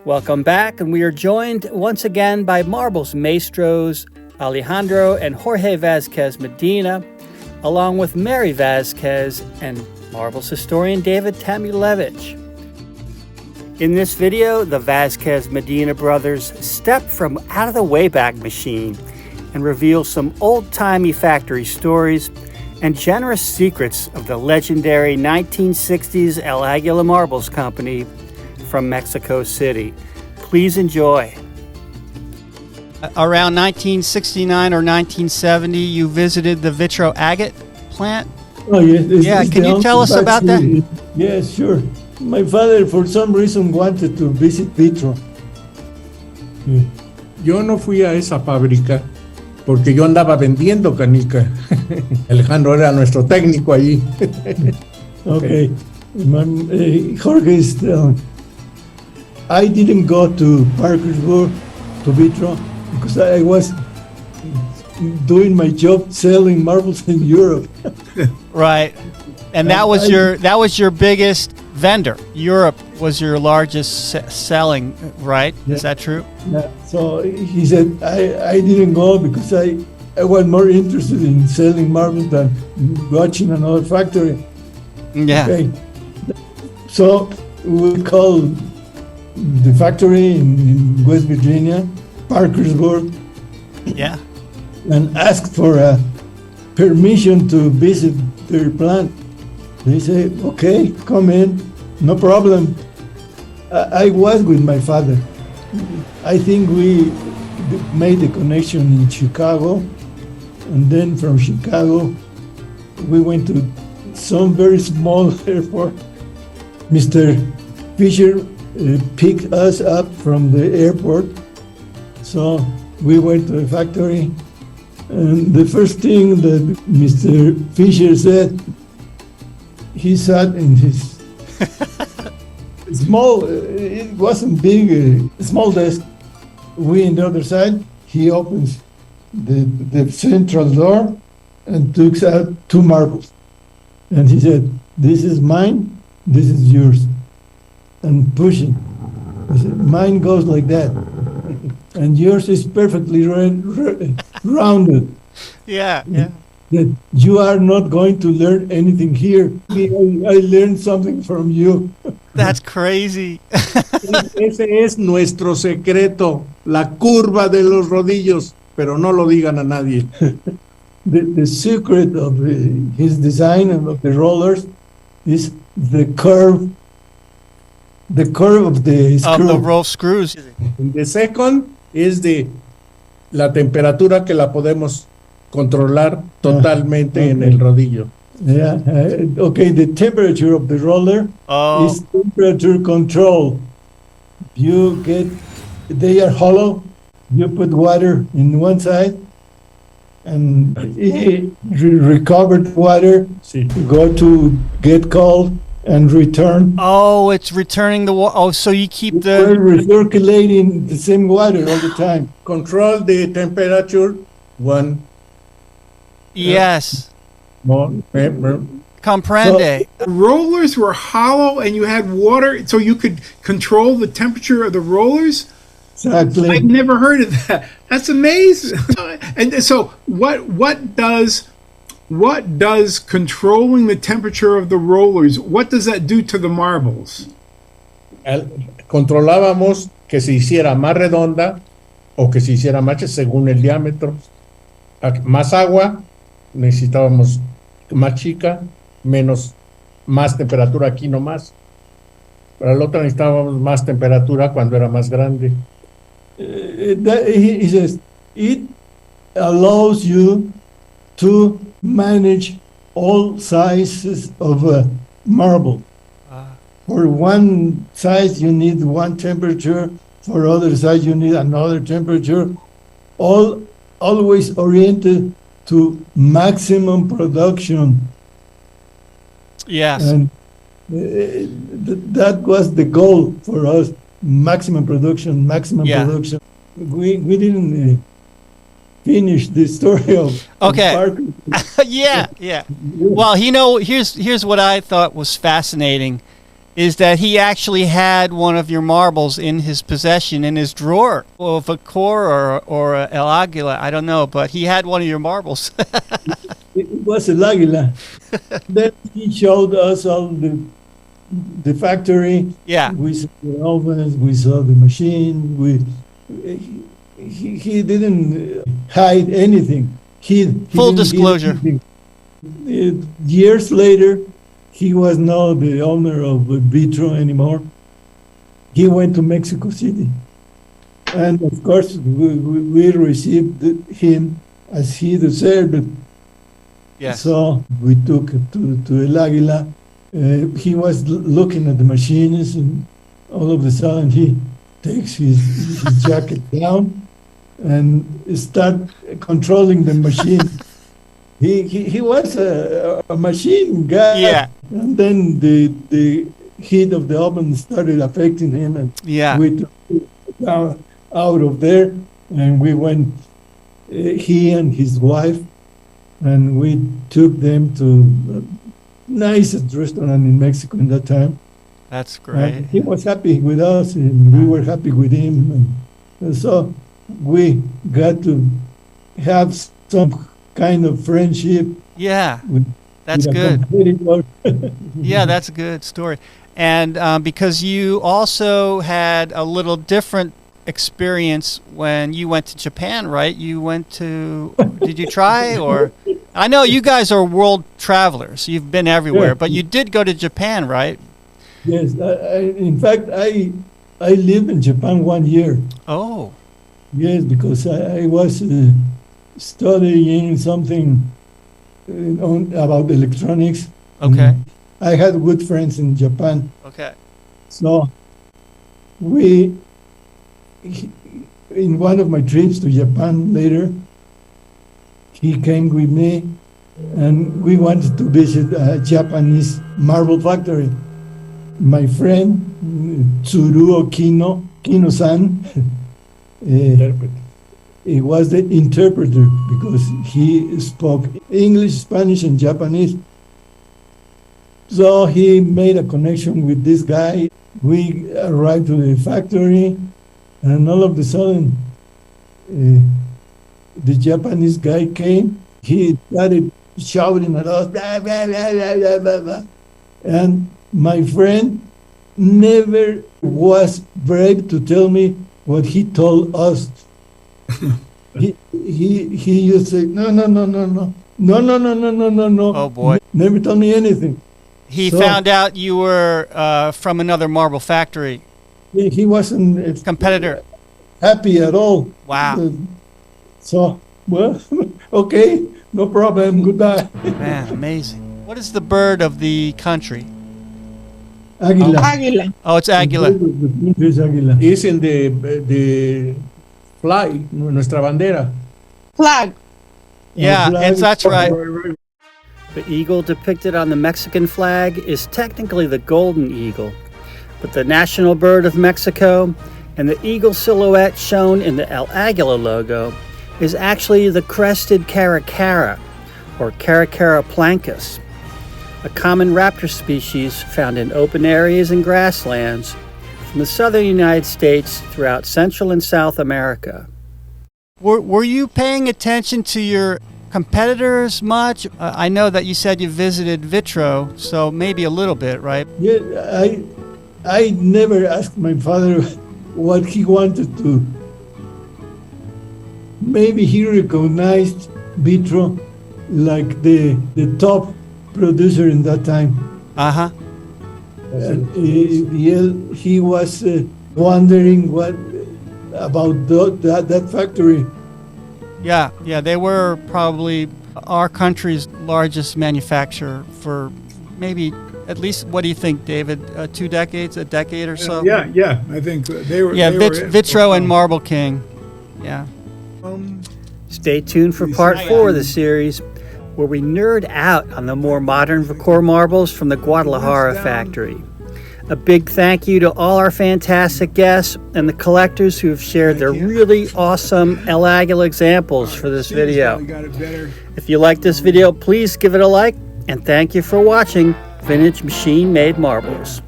Welcome back, and we are joined once again by Marbles maestros Alejandro and Jorge Vazquez Medina, along with Mary Vazquez and Marbles historian David Tamulevich. In this video, the Vazquez Medina brothers step from out of the Wayback Machine and reveal some old-timey factory stories and generous secrets of the legendary 1960s El Aguila Marbles Company from Mexico City. Please enjoy. Around 1969 or 1970, you visited the Vitro agate plant? Oh, yes. Can you tell us about that? Yes, sure. My father, for some reason, wanted to visit Vitro. Yo no fui a esa fábrica porque yo andaba vendiendo canica. Alejandro era nuestro técnico allí. Okay. Jorge is telling. I didn't go to Parkersburg, to Vitro, because I was doing my job selling marbles in Europe. Right. And that was your biggest vendor. Europe was your largest selling, right? Yeah. Is that true? Yeah. So he said, I didn't go because I was more interested in selling marbles than watching another factory. Yeah. Okay. So we called the factory in West Virginia, Parkersburg, Yeah. and asked for a permission to visit their plant. They say, okay, come in, no problem. I was with my father. I think we made the connection in Chicago, and then from Chicago, we went to some very small airport. Mr. Fisher picked us up from the airport, so we went to the factory, and the first thing that Mr. Fisher said, he sat in his small, it wasn't big, small desk. We on the other side, he opens the central door and takes out two marbles. And he said, this is mine, this is yours. And pushing. He said, mine goes like that. And yours is perfectly rounded. Yeah. That you are not going to learn anything here. I learned something from you. That's crazy. Ese es nuestro secreto, la curva de los rodillos, pero no lo digan a nadie. The secret of his design and of the rollers is the curve of the screw. Of the roll screws. The second is la temperatura que la podemos controlar totalmente en el rodillo. Yeah, okay, the temperature of the roller is temperature control. They are hollow, you put water in one side, and recovered water go to get cold and return. Oh, it's returning the water. Oh, so you keep We're recirculating the same water all the time. Control the temperature, one. Yes. Comprende. The rollers were hollow and you had water so you could control the temperature of the rollers? Exactly. I've never heard of that. That's amazing. And so what does controlling the temperature of the rollers, what does that do to the marbles? Controlábamos que se hiciera más redonda o que se hiciera más según el diámetro. Más agua, necesitábamos más chica, más temperatura aquí nomás. Para la otra necesitábamos más temperatura cuando era más grande. He says, it allows you to manage all sizes of marble. For one size, you need one temperature. For other size, you need another temperature. Always oriented to maximum production. Yes. And that was the goal for us. Maximum production. Production. We didn't finish the story of Okay. Yeah. Well, here's what I thought was fascinating is that he actually had one of your marbles in his possession, in his drawer. Well, Vacor or El Agila, I don't know, but he had one of your marbles. It was El Aguila. Then he showed us all the factory. Yeah. We saw the ovens, we saw the machine. He didn't hide anything. He Full didn't disclosure. hide anything. Years later, he was not the owner of Vitro anymore. He went to Mexico City. And of course, we received him as he deserved it. Yes. So we took it to El Aguila. He was looking at the machines, and all of a sudden he takes his jacket down and start controlling the machine. He was a machine guy. Yeah. And then the heat of the oven started affecting him, and Yeah. we took him out of there, and we went, he and his wife, and we took them to the nicest restaurant in Mexico in that time. That's great. And he was happy with us, and we were happy with him. And so we got to have some kind of friendship. Yeah. With, That's with a good. competitor. Yeah, that's a good story. And because you also had a little different experience when you went to Japan, right? You went to, did you try or? I know you guys are world travelers. You've been everywhere, Yeah. but you did go to Japan, right? Yes, in fact, I lived in Japan 1 year. Oh, Yes, because I was studying something about electronics. okay. I had good friends in Japan, Okay. so in one of my trips to Japan later, he came with me, and we wanted to visit a Japanese marble factory. My friend Tsuruo Kino-san, Interpret. he was the interpreter because he spoke English, Spanish, and Japanese. So he made a connection with this guy. We arrived to the factory, and all of a sudden, the Japanese guy came. He started shouting at us, blah, blah, blah, blah, blah, blah, blah. And my friend never was brave to tell me what he told us. He just said, no. Oh boy. Never told me anything. He So- found out you were from another marble factory. He wasn't Competitor. happy at all. Wow. So, well, okay, no problem. Goodbye. Man, amazing. What is the bird of the country? Aguila. Águila. Oh, it's Agila. It's Aguila. Is in the flag, nuestra bandera. Flag. Yeah, flag. that's right. The eagle depicted on the Mexican flag is technically the golden eagle, but the national bird of Mexico and the eagle silhouette shown in the El Aguila logo is actually the crested caracara, or Caracara plancus, a common raptor species found in open areas and grasslands from the southern United States throughout Central and South America. Were you paying attention to your competitors much? I know that you said you visited Vitro, so maybe a little bit, right? Yeah, I never asked my father what he wanted to. Maybe he recognized Vitro like the top producer in that time. Uh-huh. And he was wondering what about that factory. Yeah, they were probably our country's largest manufacturer for maybe at least, what do you think, David? 2 decades, a decade or so? Yeah. I think they were. Yeah, they were it. Vitro and Marble King. Yeah. Stay tuned for part 4 of the series, where we nerd out on the more modern Vacor marbles from the Guadalajara factory. A big thank you to all our fantastic guests and the collectors who have shared their really awesome El Aguila examples for this video. Got it better. If you like this video, please give it a like, and thank you for watching Vintage Machine Made Marbles.